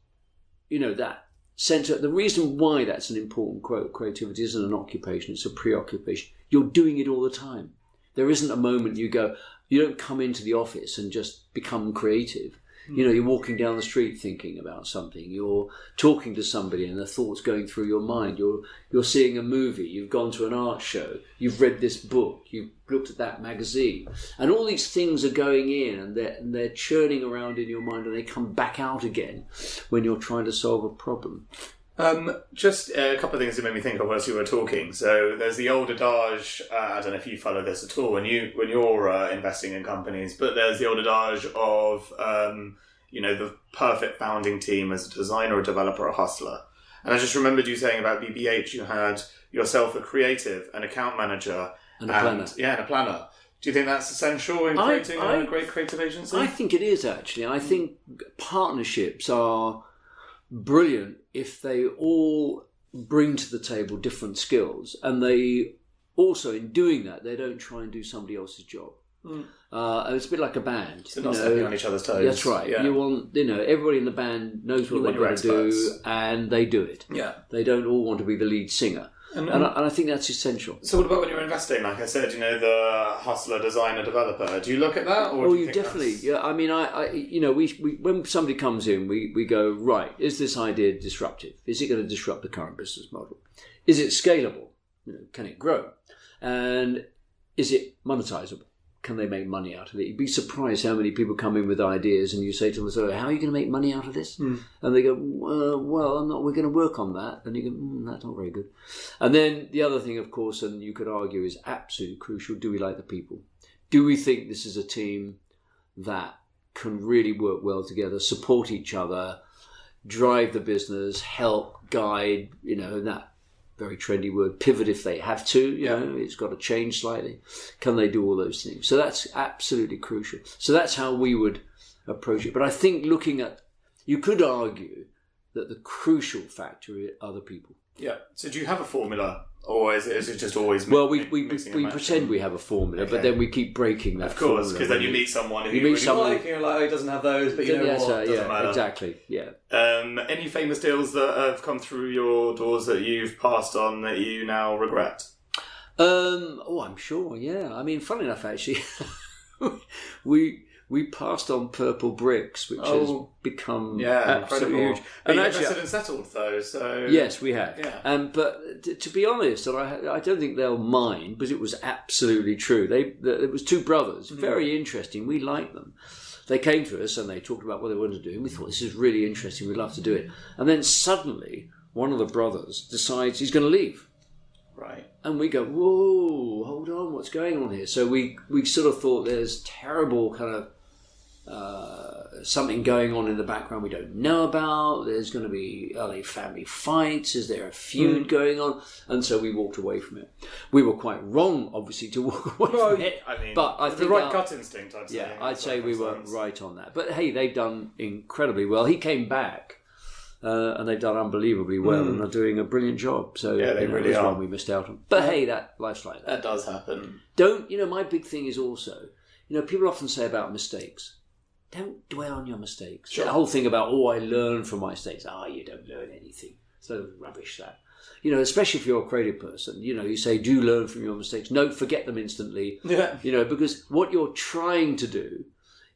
that centre. The reason why that's an important quote, creativity isn't an occupation, it's a preoccupation. You're doing it all the time. There isn't a moment you don't come into the office and just become creative. You're walking down the street thinking about something. You're talking to somebody and the thoughts going through your mind. You're seeing a movie. You've gone to an art show. You've read this book. You've looked at that magazine. And all these things are going in and they're churning around in your mind and they come back out again when you're trying to solve a problem. Just a couple of things that made me think of as you were talking. So there's the old adage, I don't know if you follow this at all when you're investing in companies, but there's the old adage of, the perfect founding team as a designer, a developer, a hustler. And I just remembered you saying about BBH, you had yourself a creative, an account manager, and a planner. Yeah, and a planner. Do you think that's essential in creating a great creative agency? I think it is, actually. I think partnerships are brilliant if they all bring to the table different skills, and they also, in doing that, they don't try and do somebody else's job. It's a bit like a band. So not stepping on each other's toes. That's right. Yeah. You want, everybody in the band knows what they've got to do, and they do it. Yeah. They don't all want to be the lead singer. And I think that's essential. So what about when you're investing? Like I said, the hustler, designer, developer. Do you look at that? Or you definitely. Yeah, I mean, we when somebody comes in, we go, right, is this idea disruptive? Is it going to disrupt the current business model? Is it scalable? can it grow? And is it monetizable? Can they make money out of it? You'd be surprised how many people come in with ideas and you say to them, so how are you going to make money out of this? And they go, well, I'm not. We're going to work on that. And you go, that's not very good. And then the other thing, of course, and you could argue is absolutely crucial, do we like the people? Do we think this is a team that can really work well together, support each other, drive the business, help, guide, that very trendy word, pivot if they have to, it's got to change slightly. Can they do all those things? So that's absolutely crucial. So that's how we would approach it. But I think you could argue that the crucial factor are the people. Yeah. So do you have a formula? Or is it just always Well, we pretend we have a formula, but then we keep breaking that formula. Of course, because then you meet someone who you like, you're like, oh, he doesn't have those, but you know what, doesn't matter. Exactly, yeah. Any famous deals that have come through your doors that you've passed on that you now regret? I'm sure, yeah. I mean, funny enough, actually, we passed on Purple Bricks, which has become absolutely huge. And you've invested and settled those, so... Yes, we have. Yeah. But to be honest, and I don't think they'll mind, because it was absolutely true. It was two brothers, very interesting. We liked them. They came to us and they talked about what they wanted to do, and we thought, this is really interesting, we'd love to do it. And then suddenly, one of the brothers decides he's going to leave. Right. And we go, whoa, hold on, what's going on here? So we sort of thought there's terrible kind of something going on in the background we don't know about. There's going to be, are they family fights? Is there a feud going on? And so we walked away from it. We were quite wrong, obviously, to walk away from it. I mean, but I think the right gut instinct, I'd say. Yeah, I'd say we were right on that. But hey, they've done incredibly well. He came back. And they've done unbelievably well and are doing a brilliant job. So they really are. One we missed out on. But hey, life's like that. That does happen. My big thing is also, people often say about mistakes, don't dwell on your mistakes. Sure. That whole thing about, I learn from my mistakes. You don't learn anything. So rubbish that. Especially if you're a creative person, you say, do learn from your mistakes. No, forget them instantly. Yeah. Because what you're trying to do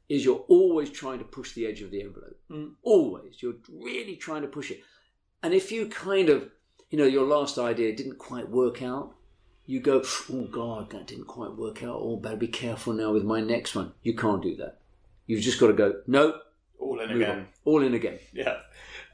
is you're always trying to push the edge of the envelope. Always. You're really trying to push it. And if you kind of, your last idea didn't quite work out, you go, oh God, that didn't quite work out. Oh, better be careful now with my next one. You can't do that. You've just got to go, no. All in again. On. All in again. Yeah.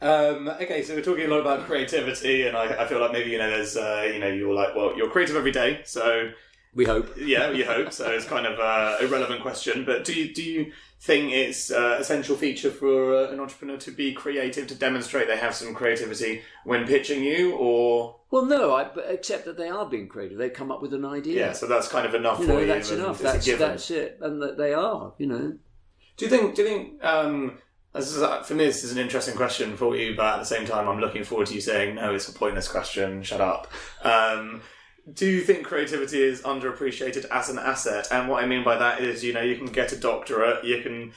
Okay, so we're talking a lot about creativity, and I feel like maybe, there's, you're like, well, you're creative every day, so... We hope. Yeah, you hope. So it's kind of an irrelevant question. But do you think it's an essential feature for an entrepreneur to be creative, to demonstrate they have some creativity when pitching you, or...? Well, no, except that they are being creative. They've come up with an idea. Yeah, so that's kind of enough for you. That's enough. That's it. And that they are, Do you think for me, this is an interesting question for you, but at the same time, I'm looking forward to you saying, no, it's a pointless question, shut up. Do you think creativity is underappreciated as an asset? And what I mean by that is, you can get a doctorate, you can,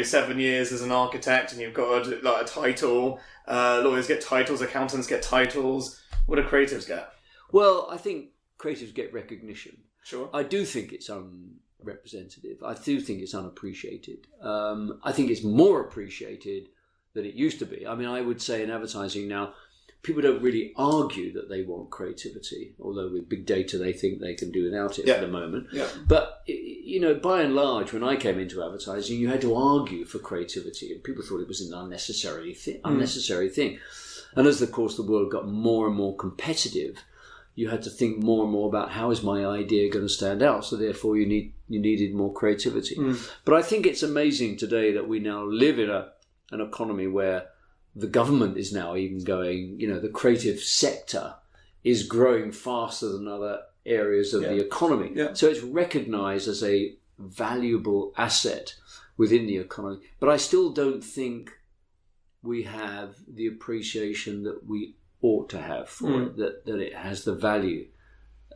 7 years as an architect, and you've got a title. Lawyers get titles, accountants get titles. What do creatives get? Well, I think creatives get recognition. Sure. I do think it's unrepresentative. I do think it's unappreciated. I think it's more appreciated than it used to be. I mean, I would say in advertising now, people don't really argue that they want creativity, although with big data they think they can do without it at the moment. Yeah. But, by and large, when I came into advertising, you had to argue for creativity, and people thought it was an unnecessary thing. And as, of course, the world got more and more competitive, you had to think more and more about how is my idea going to stand out, so therefore you needed more creativity. But I think it's amazing today that we now live in an economy where the government is now even going, the creative sector is growing faster than other areas of the economy. Yeah. So it's recognised as a valuable asset within the economy. But I still don't think we have the appreciation that we ought to have for it, that it has the value.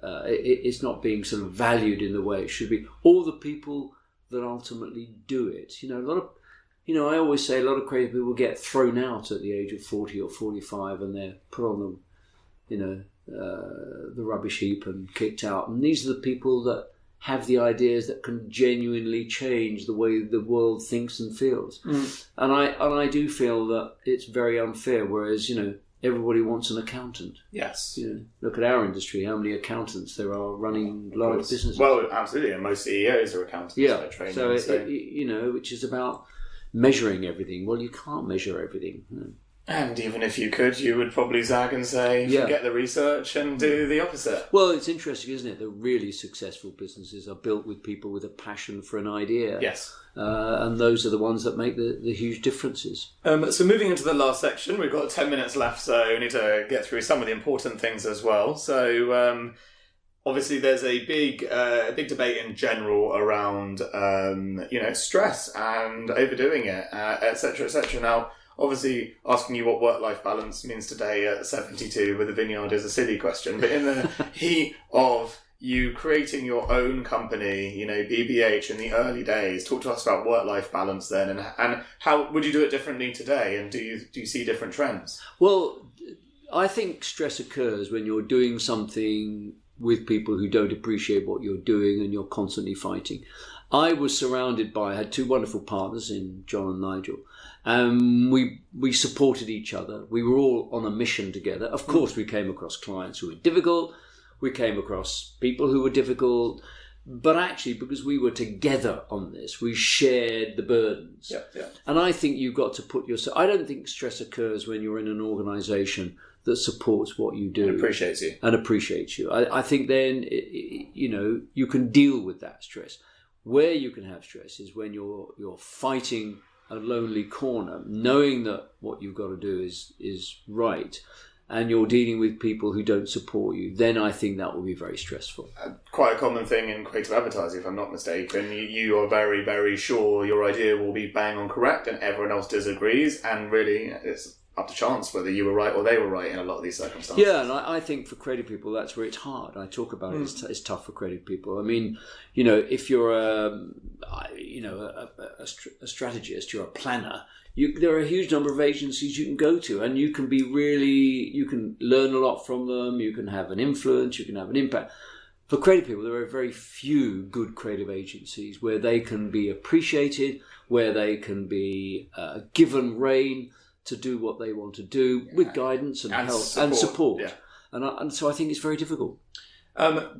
It's not being sort of valued in the way it should be. All the people that ultimately do it. I always say a lot of creative people get thrown out at the age of 40 or 45 and they're put on the rubbish heap and kicked out. And these are the people that have the ideas that can genuinely change the way the world thinks and feels. And I do feel that it's very unfair, whereas, everybody wants an accountant. Yes. Look at our industry, how many accountants there are running large businesses. Well, absolutely, and most CEOs are accountants by training. So, which is about measuring everything. Well, you can't measure everything. And even if you could, you would probably zag and say, forget the research and do the opposite. Well, it's interesting, isn't it? The really successful businesses are built with people with a passion for an idea. Yes. And those are the ones that make the huge differences. So moving into the last section, we've got 10 minutes left, so we need to get through some of the important things as well. So obviously there's a big debate in general around, stress and overdoing it, etc., etc. Now, obviously, asking you what work-life balance means today at 72 with a vineyard is a silly question. But in the heat of you creating your own company, BBH in the early days, talk to us about work-life balance then, and how would you do it differently today? And do you see different trends? Well, I think stress occurs when you're doing something with people who don't appreciate what you're doing and you're constantly fighting. I had two wonderful partners in John and Nigel. We supported each other. We were all on a mission together. Of course, we came across clients who were difficult. We came across people who were difficult. But actually, because we were together on this, we shared the burdens. Yeah. And I think you've got to put yourself... I don't think stress occurs when you're in an organisation that supports what you do. And appreciates you. I think then, you can deal with that stress. Where you can have stress is when you're fighting a lonely corner, knowing that what you've got to do is right, and you're dealing with people who don't support you, then I think that will be very stressful. Quite a common thing in creative advertising, if I'm not mistaken. You are very, very sure your idea will be bang on correct and everyone else disagrees, and really it's up to chance whether you were right or they were right in a lot of these circumstances. Yeah, and I think for creative people, that's where it's hard. I talk about it, it's tough for creative people. I mean, if you're a strategist, you're a planner, there are a huge number of agencies you can go to, and you can learn a lot from them, you can have an influence, you can have an impact. For creative people, there are very few good creative agencies where they can be appreciated, where they can be given rein to do what they want to do with guidance and help and support. Yeah. And so I think it's very difficult.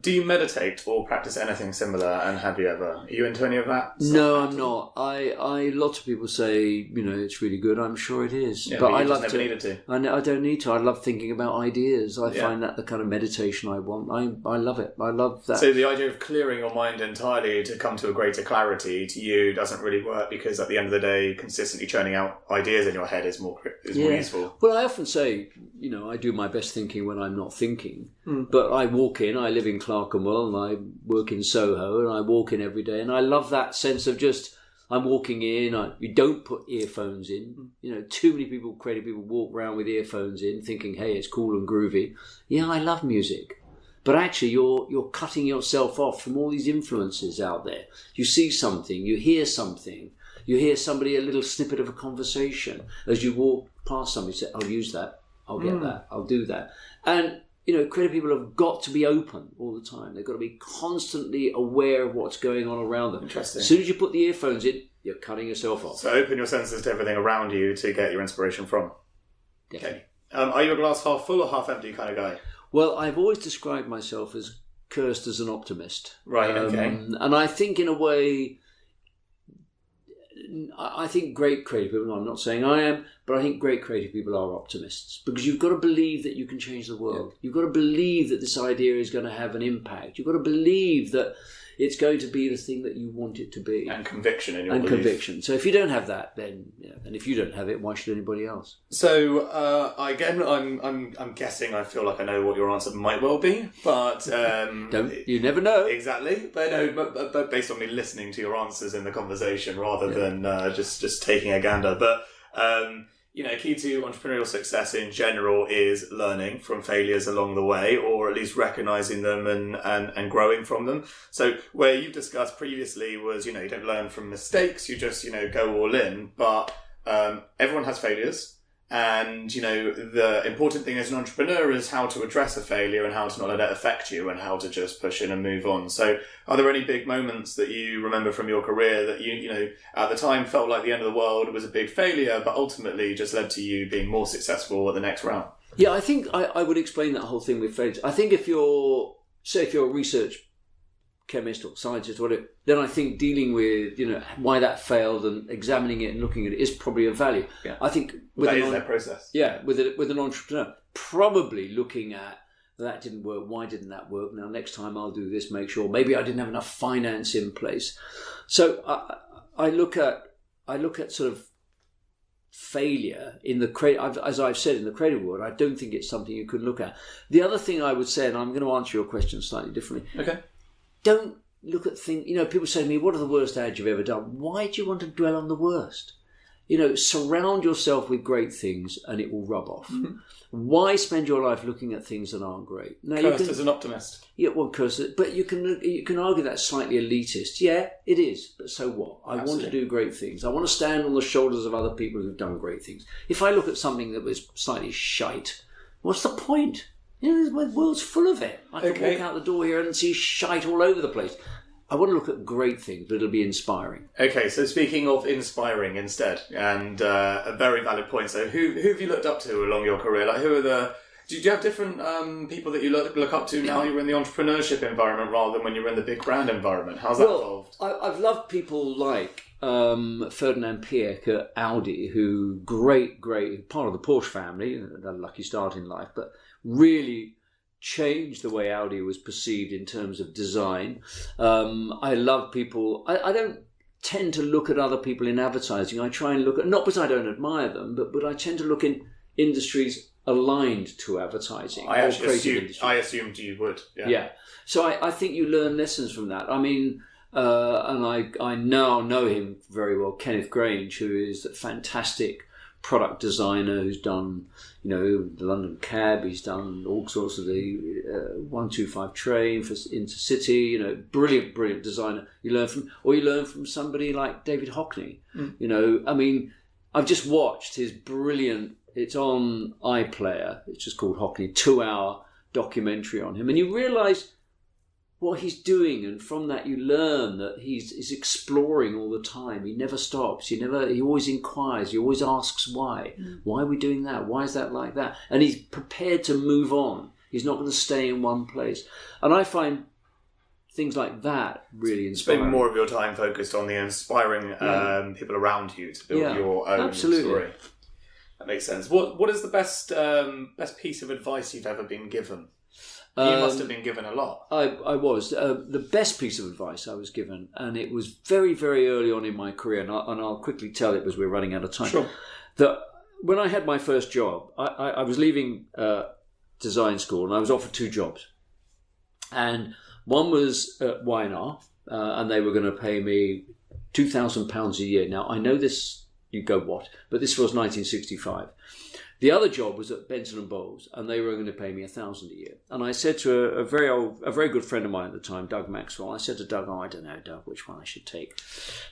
Do you meditate or practice anything similar, and have you ever? Are you into any of that? No, I'm not. Lots of people say, it's really good. I'm sure it is. Yeah, but I love never needed to. I don't need to. I love thinking about ideas. I find that the kind of meditation I want. I love it. I love that. So the idea of clearing your mind entirely to come to a greater clarity to you doesn't really work, because at the end of the day, consistently churning out ideas in your head is more useful. Well, I often say, I do my best thinking when I'm not thinking. But I walk in, I live in Clerkenwell and I work in Soho, and I walk in every day, and I love that sense of just, I'm walking in, you don't put earphones in. Too many people, creative people, walk around with earphones in thinking, hey, it's cool and groovy. Yeah, I love music. But actually you're cutting yourself off from all these influences out there. You see something, you hear something, you hear somebody, a little snippet of a conversation. As you walk past somebody, you say, I'll use that, I'll get that, I'll do that. And creative people have got to be open all the time. They've got to be constantly aware of what's going on around them. Interesting. As soon as you put the earphones in, you're cutting yourself off. So open your senses to everything around you to get your inspiration from. Definitely. Okay. Are you a glass half full or half empty kind of guy? Well, I've always described myself as cursed as an optimist. Right, okay. And I think in a way, I think great creative people, I'm not saying I am, but I think great creative people are optimists, because you've got to believe that you can change the world. Yeah. You've got to believe that this idea is going to have an impact. You've got to believe that it's going to be the thing that you want it to be. And conviction in your belief. And conviction. So if you don't have that, then, and if you don't have it, why should anybody else? So, again, I'm guessing, I feel like I know what your answer might well be, but... you never know. Exactly. But no, but based on me listening to your answers in the conversation rather than just taking a gander. But, key to entrepreneurial success in general is learning from failures along the way, or at least recognizing them and growing from them. So where you've discussed previously was, you don't learn from mistakes, you just, go all in. But everyone has failures. And, the important thing as an entrepreneur is how to address a failure and how to not let it affect you, and how to just push in and move on. So are there any big moments that you remember from your career that you at the time felt like the end of the world, was a big failure, but ultimately just led to you being more successful at the next round? Yeah, I think I would explain that whole thing with failures. I think if you're a research chemist or scientist or whatever, then I think dealing with, why that failed and examining it and looking at it is probably of value. Yeah. I think that is their process. Yeah, with an entrepreneur, probably looking at that didn't work. Why didn't that work? Now next time I'll do this. Make sure maybe I didn't have enough finance in place. So I look at sort of failure in the as I've said in the creative world. I don't think it's something you could look at. The other thing I would say, and I'm going to answer your question slightly differently. Okay. Don't look at things. People say to me, "What are the worst ads you've ever done?" Why do you want to dwell on the worst? Surround yourself with great things, and it will rub off. Mm-hmm. Why spend your life looking at things that aren't great? Now, cursed as an optimist. Yeah, well, cursed. But you can argue that's slightly elitist. Yeah, it is. But so what? I want to do great things. I want to stand on the shoulders of other people who've done great things. If I look at something that was slightly shite, what's the point? The world's full of it. I could walk out the door here and see shite all over the place. I want to look at great things, but it'll be inspiring. Okay, so speaking of inspiring instead, and a very valid point. So who have you looked up to along your career? Like, who are do you have different people that you look up to now you're in the entrepreneurship environment rather than when you're in the big brand environment? How's that evolved? I've loved people like Ferdinand Piech at Audi, who great part of the Porsche family, a lucky start in life, but really changed the way Audi was perceived in terms of design. I love people. I don't tend to look at other people in advertising. I try and look at, not because I don't admire them, but I tend to look in industries aligned to advertising. I assumed you would. Yeah. So I think you learn lessons from that. I mean, and I now know him very well, Kenneth Grange, who is a fantastic product designer who's done, the London Cab. He's done all sorts of the 125 train for Intercity. Brilliant designer. You learn from somebody like David Hockney. I mean, I've just watched his brilliant. It's on iPlayer. It's just called Hockney. 2-hour documentary on him, and you realise what he's doing, and from that you learn that he's exploring all the time. He never stops. He always inquires. He always asks why. Why are we doing that? Why is that like that? And he's prepared to move on. He's not going to stay in one place. And I find things like that really inspiring. Spend more of your time focused on the inspiring people around you to build your own story. That makes sense. What is the best piece of advice you've ever been given? You must have been given a lot. I was. The best piece of advice I was given, and it was very, very early on in my career, and I'll quickly tell it because we're running out of time. Sure. That when I had my first job, I was leaving design school, and I was offered 2 jobs. And one was at Y&R, and they were going to pay me £2,000 a year. Now, I know this, you go what? But this was 1965. The other job was at Benson & Bowles, and they were going to pay me $1,000 a year. And I said to a very good friend of mine at the time, Doug Maxwell, I said to Doug, I don't know, Doug, which one I should take.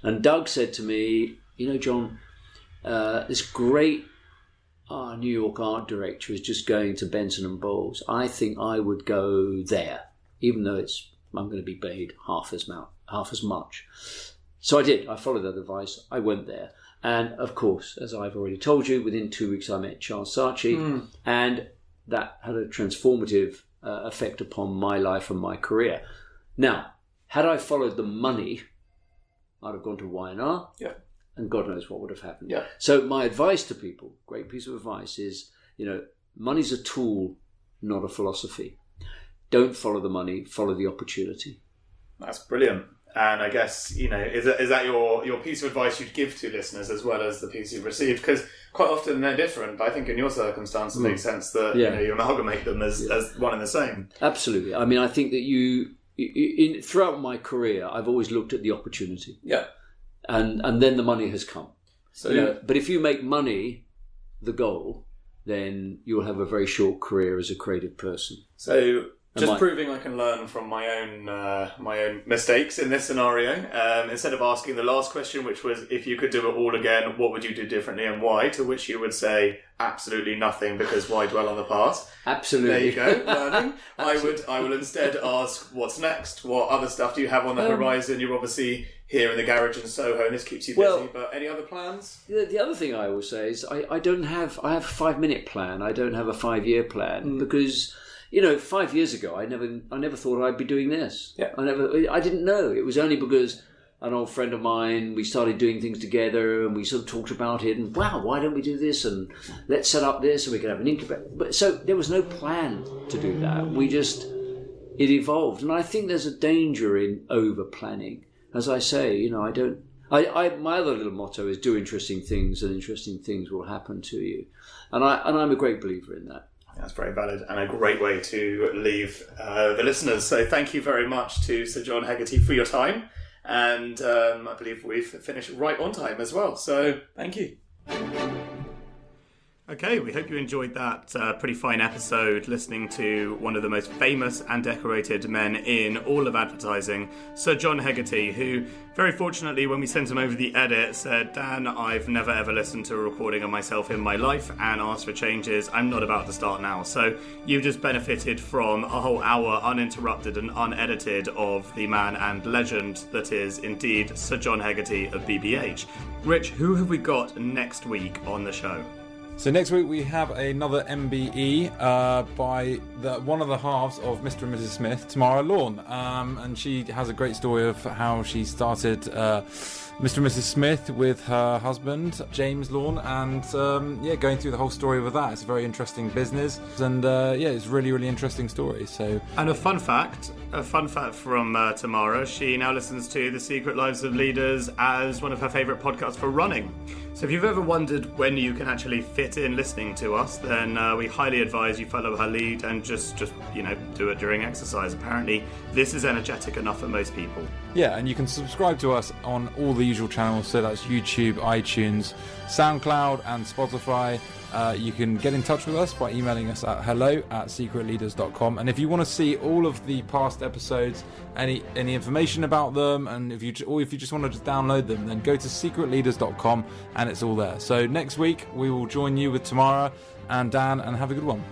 And Doug said to me, John, this great New York art director is just going to Benson & Bowles. I think I would go there, even though I'm going to be paid half as much. So I did. I followed that advice. I went there. And of course, as I've already told you, within 2 weeks I met Charles Saatchi, and that had a transformative effect upon my life and my career. Now, had I followed the money, I'd have gone to Y&R, and God knows what would have happened. Yeah. So my advice to people, great piece of advice, is, money's a tool, not a philosophy. Don't follow the money, follow the opportunity. That's brilliant. And I guess, is that your piece of advice you'd give to listeners as well as the piece you've received? Because quite often they're different, but I think in your circumstance it makes sense that you amalgamate them as one and the same. Absolutely. I mean, I think that throughout my career, I've always looked at the opportunity. Yeah. And then the money has come. So, but if you make money the goal, then you'll have a very short career as a creative person. So... Just proving I can learn from my own mistakes in this scenario. Instead of asking the last question, which was if you could do it all again, what would you do differently and why? To which you would say absolutely nothing, because why dwell on the past? Absolutely. There you go, learning. I will instead ask what's next. What other stuff do you have on the horizon? You're obviously here in the garage in Soho, and this keeps you busy. But any other plans? The other thing I always say is I have a 5-minute plan. I don't have a 5-year plan because 5 years ago I never thought I'd be doing this. Yeah. I didn't know. It was only because an old friend of mine, we started doing things together and we sort of talked about it and wow, why don't we do this and let's set up this and we can have an incubator. But so there was no plan to do that. It evolved, and I think there's a danger in over planning. As I say, my other little motto is do interesting things and interesting things will happen to you. And I'm a great believer in that. That's very valid and a great way to leave the listeners. So thank you very much to Sir John Hegarty for your time. And I believe we've finished right on time as well. So thank you. Okay, we hope you enjoyed that pretty fine episode listening to one of the most famous and decorated men in all of advertising, Sir John Hegarty, who very fortunately when we sent him over the edit said, Dan, I've never ever listened to a recording of myself in my life and asked for changes. I'm not about to start now. So you've just benefited from a whole hour uninterrupted and unedited of the man and legend that is indeed Sir John Hegarty of BBH. Rich, who have we got next week on the show? So next week we have another MBE by one of the halves of Mr. and Mrs. Smith, Tamara Lorne, and she has a great story of how she started Mr. and Mrs. Smith with her husband James Lorne, and going through the whole story with that. It's a very interesting business, and it's a really, really interesting story. So, and a fun fact from Tamara, she now listens to The Secret Lives of Leaders as one of her favourite podcasts for running. So if you've ever wondered when you can actually fit in listening to us, then we highly advise you follow her lead and just do it during exercise. Apparently this is energetic enough for most people. Yeah, and you can subscribe to us on all the usual channels, so that's YouTube, iTunes, SoundCloud and Spotify. You can get in touch with us by emailing us at hello@secretleaders.com, and if you want to see all of the past episodes, any information about them, and if you just want to just download them, then go to secretleaders.com and it's all there. So next week we will join you with Tamara and Dan, and have a good one.